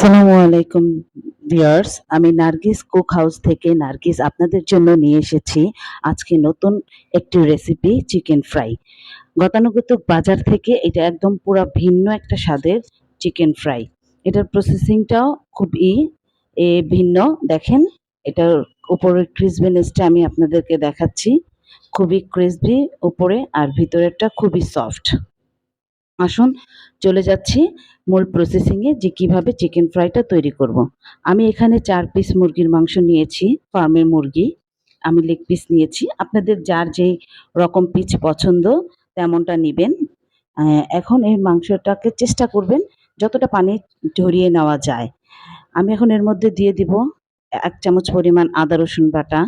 আসসালামু আলাইকুম ভিউয়ার্স, আমি নার্গিস কুক হাউস থেকে নার্গিস আপনাদের জন্য নিয়ে এসেছি আজকে নতুন একটি রেসিপি চিকেন ফ্রাই। গতানুগতিক বাজার থেকে এটা একদম পুরা ভিন্ন একটা স্বাদের চিকেন ফ্রাই। এটার প্রসেসিংটাও খুবই ভিন্ন। দেখেন, এটার উপরের ক্রিসপিনেসটা আমি আপনাদেরকে দেখাচ্ছি। খুবই ক্রিসপি উপরে আর ভিতরেরটা খুবই সফট। আসুন চলে যাচ্ছি মূল প্রসেসিংয়ে যে কিভাবে চিকেন ফ্রাইটা তৈরি করব। আমি এখানে ৪ পিস মুরগির মাংস নিয়েছি, ফার্মের মুরগি। আমি লেগ পিস নিয়েছি। আপনাদের যার যেই রকম পিস পছন্দ তেমনটা নিবেন। এখন এই মাংসটাকে চেষ্টা করবেন যতটা পানি ঝরিয়ে নেওয়া যায়। আমি এখন এর মধ্যে দিয়ে দিব ১ চামচ পরিমাণ আদা রসুন বাটা,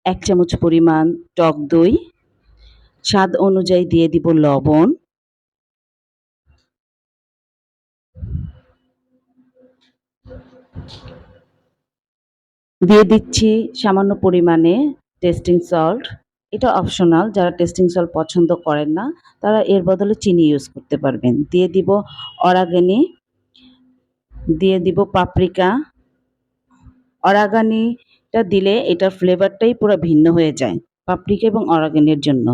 ১ চামচ পরিমাণ টক দই, স্বাদ অনুযায়ী দিয়ে দিব লবণ, দিয়ে দিচ্ছি সামান্য পরিমাণে টেস্টিং সল্ট। এটা অপশনাল, যারা টেস্টিং সল্ট পছন্দ করেন না তারা এর বদলে চিনি ইউজ করতে পারবেন। দিয়ে দিব অরাগানি, দিয়ে দিব পাপরিকা। অরাগানিটা দিলে এটার ফ্লেভারটাই পুরা ভিন্ন হয়ে যায় পাপরিকা এবং অরাগানির জন্য।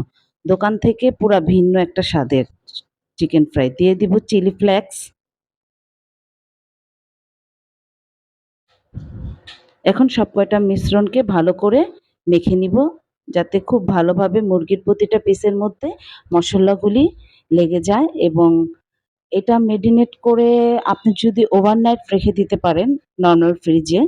দোকান থেকে পুরা ভিন্ন একটা স্বাদের চিকেন ফ্রাই। দিয়ে দিব চিলি ফ্লেক্স। এখন সব কয়টা মিশ্রণকে ভালো করে মেখে নিব, যাতে খুব ভালোভাবে মুরগির প্রতিটা পিসের মধ্যে মশলাগুলি লেগে যায়। এবং এটা মেরিনেট করে আপনি যদি ওভারনাইট রেখে দিতে পারেন নরমাল ফ্রিজে,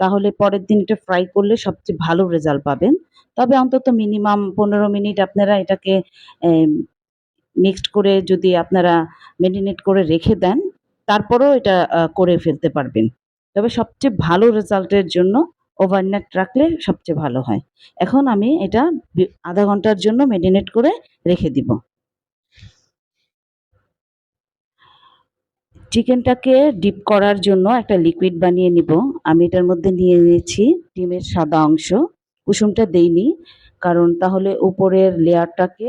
তাহলে পরের দিন এটা ফ্রাই করলে সবচেয়ে ভালো রেজাল্ট পাবেন। তবে অন্তত মিনিমাম ১৫ মিনিট আপনারা এটাকে মিক্সড করে যদি আপনারা মেরিনেট করে রেখে দেন, তারপরেও এটা করে ফেলতে পারবেন। তবে সবচেয়ে ভালো রেজাল্টের জন্য ওভারনাইট রাখলে সবচেয়ে ভালো হয়। এখন আমি এটা ০.৫ ঘন্টার জন্য মেরিনেট করে রেখে দিব। চিকেনটাকে ডিপ করার জন্য একটা লিকুইড বানিয়ে নিব। আমি এটার মধ্যে নিয়ে নিয়েছি ডিমের সাদা অংশ। কুসুমটা দেইনি, কারণ তাহলে উপরের লেয়ারটাকে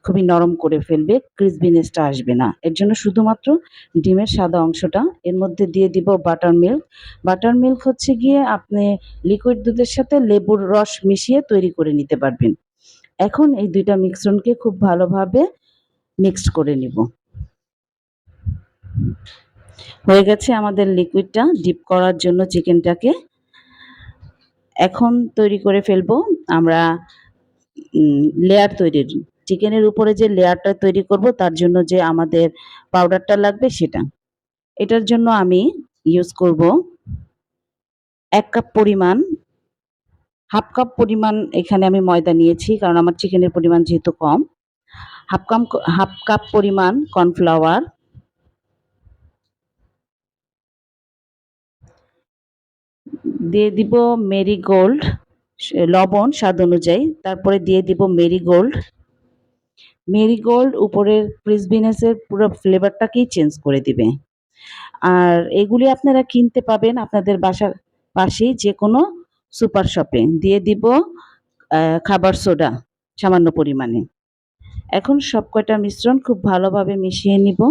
খুবই নরম করে ফেলবে, ক্রিসপিনেসটা আসবে না। এর জন্য শুধুমাত্র ডিমের সাদা অংশটা। এর মধ্যে দিয়ে দিব বাটার মিল্ক। বাটার মিল্ক হচ্ছে গিয়ে আপনি লিকুইড দুধের সাথে লেবুর রস মিশিয়ে তৈরি করে নিতে পারবেন। এখন এই ২ টা মিশ্রণকে খুব ভালোভাবে মিক্সড করে নিব। হয়ে গেছে আমাদের লিকুইডটা ডিপ করার জন্য চিকেনটাকে। এখন তৈরি করে ফেলবো আমরা লেয়ার তৈরির। চিকেনের উপরে যে লেয়ারটা তৈরি করব তার জন্য যে আমাদের পাউডারটা লাগবে সেটা। এটার জন্য আমি ইউজ করব ১ কাপ পরিমাণ, হাফ কাপ পরিমাণ এখানে আমি ময়দা নিয়েছি, কারণ আমার চিকেনের পরিমাণ যেহেতু কম। হাফ কাপ পরিমাণ কর্নফ্লাওয়ার, দিয়ে দিব মেরিগোল্ড, লবণ স্বাদ অনুযায়ী। তারপরে দিয়ে দিব মেরিগোল্ড। মেরিগোল্ড উপরের ক্রিসপিনেসের পুরো ফ্লেভারটাকেই চেঞ্জ করে দিবে। আর এগুলি আপনারা কিনতে পাবেন আপনাদের বাসার পাশেই যেকোনো সুপার শপে। দিয়ে দিব খাবার সোডা সামান্য পরিমাণে। এখন সব কয়টা মিশ্রণ খুব ভালোভাবে মিশিয়ে নিব।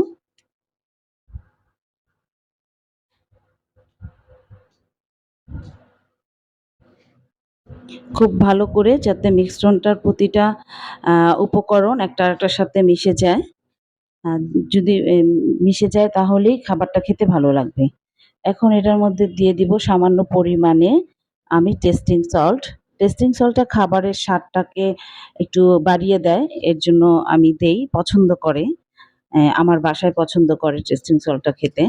খুব ভালো করে যাতে মিশ্রণটার প্রতিটা উপকরণ একটা আরেকটার সাথে মিশে যায়। আ যদি মিশে যায় তাহলেই খাবারটা খেতে ভালো লাগবে। এখন এটার মধ্যে দিয়ে দিব সামান্য পরিমাণে আমি টেস্টিং সল্ট। টেস্টিং সল্টটা খাবারের স্বাদটাকে একটু বাড়িয়ে দেয়। এর জন্য আমি দেই, পছন্দ করে। আমার বাসায় পছন্দ করে টেস্টিং সল্টটা খেতে।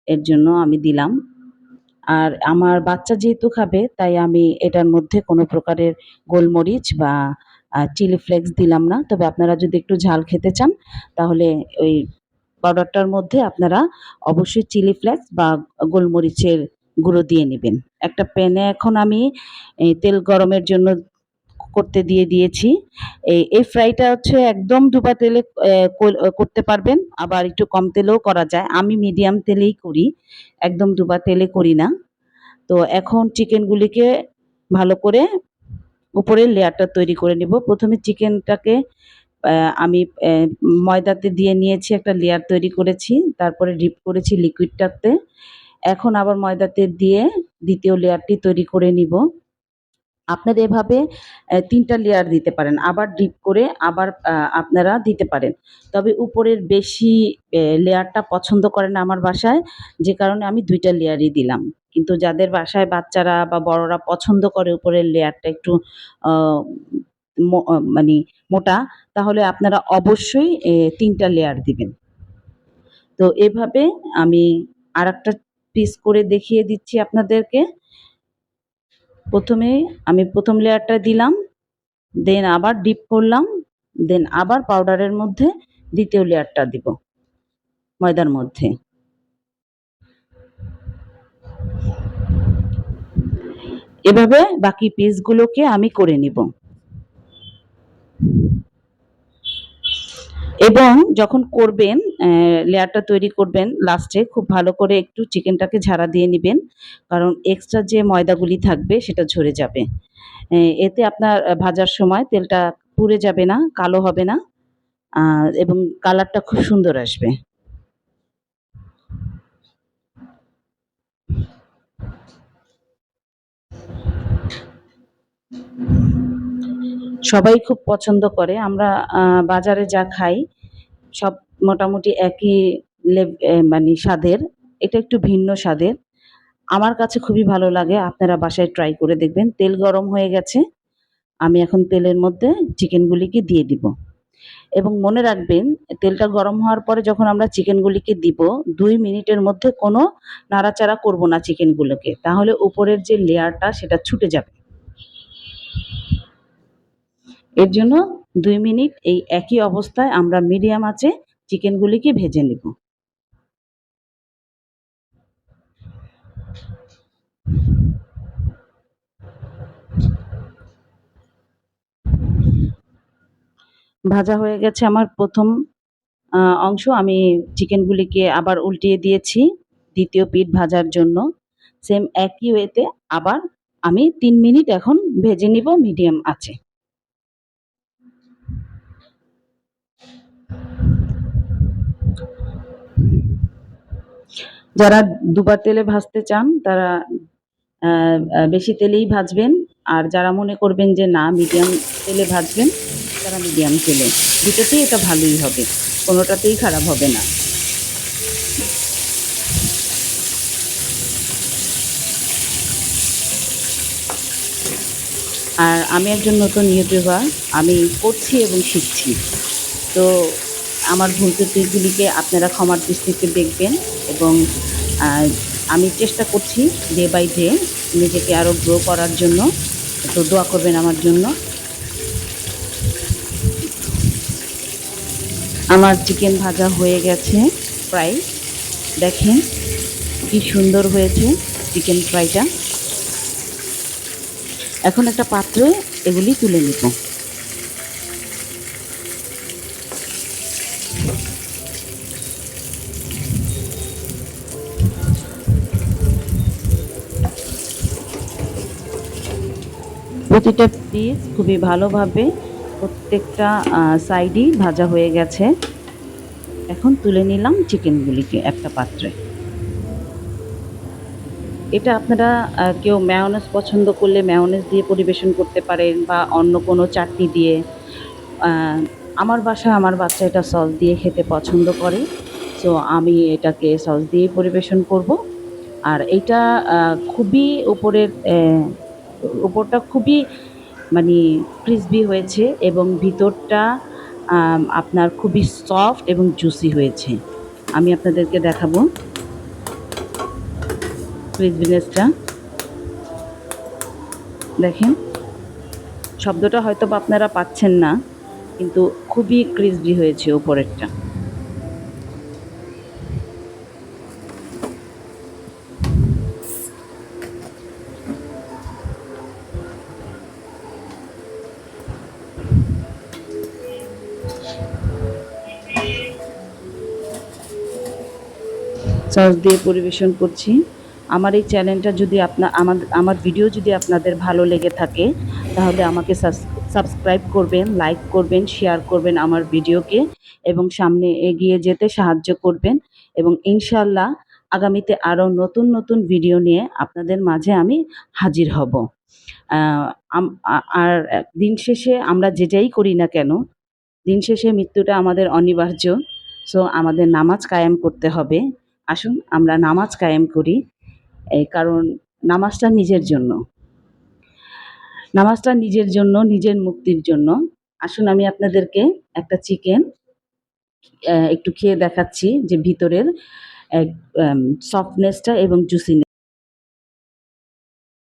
এর জন্য আমি দিলাম। আর আমার বাচ্চা যেহেতু খাবে তাই আমি এটার মধ্যে কোনো প্রকারের গোলমরিচ বা চিলি ফ্লেক্স দিলাম না। তবে আপনারা যদি একটু ঝাল খেতে চান তাহলে ওই পাউডারটার মধ্যে আপনারা অবশ্যই চিলি ফ্লেক্স বা গোলমরিচের গুঁড়ো দিয়ে নিবেন। একটা প্যানে এখন আমি তেল গরমের জন্য করতে দিয়ে দিয়েছি। এই ফ্রাইটা হচ্ছে একদম ডুবা তেলে করতে পারবেন, আবার একটু কম তেলেও করা যায়। আমি মিডিয়াম তেলেই করি, একদম ডুবা তেলে করি না। তো এখন চিকেনগুলিকে ভালো করে উপরের লেয়ারটা তৈরি করে নিব। প্রথমে চিকেনটাকে আমি ময়দাতে দিয়ে নিয়েছি, একটা লেয়ার তৈরি করেছি। তারপরে ডিপ করেছি লিকুইডটাতে। এখন আবার ময়দাতে দিয়ে ২য় লেয়ারটি তৈরি করে নিব। আপনারা এভাবে ৩ টা লেয়ার দিতে পারেন। আবার ডিপ করে আবার আপনারা দিতে পারেন। তবে উপরের বেশি লেয়ারটা পছন্দ করে না আমার বাসায়, যে কারণে আমি ২ টা লেয়ারই দিলাম। কিন্তু যাদের বাসায় বাচ্চারা বা বড়রা পছন্দ করে উপরের লেয়ারটা একটু আ মানি মোটা, তাহলে আপনারা অবশ্যই ৩ টা লেয়ার দিবেন। তো এভাবে আমি আরেকটা পিস করে দেখিয়ে দিচ্ছি আপনাদেরকে। ১ম এ আমি ১ম লেয়ারটা দিলাম, দেন আবার ডিপ করলাম, দেন আবার পাউডারের মধ্যে ২য় লেয়ারটা দিব ময়দার মধ্যে। এভাবে বাকি পিসগুলোকে আমি করে নিব। এবং যখন করবেন লেয়ারটা তৈরি করবেন লাস্টে খুব ভালো করে একটু চিকেনটাকে ঝাড়া দিয়ে নিবেন। কারণ এক্সট্রা যে ময়দাগুলি থাকবে সেটা ঝরে যাবে। এতে আপনার ভাজার সময় তেলটা পুড়ে যাবে না, কালো হবে না, এবং কালারটা খুব সুন্দর আসবে। সবাই খুব পছন্দ করে। আমরা বাজারে যা খাই সব মোটামুটি একই মানে স্বাদের। এটা একটু ভিন্ন স্বাদের। আমার কাছে খুবই ভালো লাগে। আপনারা বাসায় ট্রাই করে দেখবেন। তেল গরম হয়ে গেছে। আমি এখন তেলের মধ্যে চিকেনগুলিকে দিয়ে দিব। এবং মনে রাখবেন তেলটা গরম হওয়ার পরে যখন আমরা চিকেনগুলিকে দিব ২ মিনিটের মধ্যে কোনো নাড়াচাড়া করব না চিকেনগুলোকে। তাহলে উপরের যে লেয়ারটা সেটা ছুটে যাবে। এর জন্য ২ মিনিট এই একই অবস্থায় আমরা মিডিয়াম আঁচে চিকেনগুলিকে ভেজে নিব। ভাজা হয়ে গেছে আমার ১ম অংশ। আমি চিকেনগুলিকে আবার উল্টিয়ে দিয়েছি ২য় পিঠ ভাজার জন্য। সেম একই ওয়েতে আবার আমি ৩ মিনিট এখন ভেজে নিব মিডিয়াম আঁচে। যারা দুবার তেলে ভাজতে চান তারা আ আ বেশি তেলেই ভাজবেন। আর যারা মনে করবেন যে না মিডিয়াম তেলে ভাজবেন, তারা মিডিয়াম তেলে। দুটোতেই এটা ভালোই হবে। কোনোটাতেই খারাপ হবে না। আর আমি একজন নতুন ইউটিউবার। আমি করছি এবং শিখছি। তো আমার ভুল ত্রুটিগুলিকে আপনারা ক্ষমার দৃষ্টিতে দেখবেন এবং আ আমি চেষ্টা করছি ডে বাই ডে নিজেকে আরো গ্রো করার জন্য। তো দোয়া করবেন আমার জন্য। আমার চিকেন ভাজা হয়ে গেছে প্রায়। দেখেন কি সুন্দর হয়েছে চিকেন ফ্রাইটা। এখন একটা পাত্রে এগুলি তুলে নিব। প্রতিটা পিস খুবই ভালোভাবে প্রত্যেকটা সাইডই ভাজা হয়ে গেছে। এখন তুলে নিলাম চিকেনগুলিকে একটা পাত্রে। এটা আপনারা কেউ মেয়োনেজ পছন্দ করলে মেয়োনেজ দিয়ে পরিবেশন করতে পারেন বা অন্য কোনো চাটনি দিয়ে। আ আমার বাসায় আমার বাচ্চা এটা সস দিয়ে খেতে পছন্দ করে। সো আমি এটাকে সস দিয়েই পরিবেশন করব। আর এইটা খুবই উপরটা খুবই মানে ক্রিসপি হয়েছে এবং ভিতরটা আপনার খুবই সফট এবং জুসি হয়েছে। আমি আপনাদেরকে দেখাবো ক্রিসপিনেসটা। দেখেন, শব্দটা হয়তোবা আপনারা পাচ্ছেন না, কিন্তু খুবই ক্রিসপি হয়েছে উপরেরটা। সস দিয়ে পরিবেশন করছি। আমার এই চ্যানেলটা যদি আমার ভিডিও যদি আপনাদের ভালো লেগে থাকে তাহলে আমাকে সাবস্ক্রাইব করবেন, লাইক করবেন, শেয়ার করবেন আমার ভিডিওকে এবং সামনে এগিয়ে যেতে সাহায্য করবেন এবং ইনশাআল্লাহ আগামীতে আরও নতুন, নতুন ভিডিও নিয়ে আপনাদের মাঝে আমি হাজির হব। আ আম আ আর দিন শেষে আমরা যেটাই করি না কেন, দিন শেষে মৃত্যুটা আমাদের অনিবার্য। সো আমাদের নামাজ কায়েম করতে হবে। আসুন আমরা নামাজ কায়েম করি। কারণ নামাজটা নিজের জন্য। নামাজটা নিজের জন্য, নিজের মুক্তির জন্য। আসুন আমি আপনাদেরকে একটা চিকেন একটু খেয়ে দেখাচ্ছি যে ভিতরের এক সফটনেসটা এবং জুসিনেস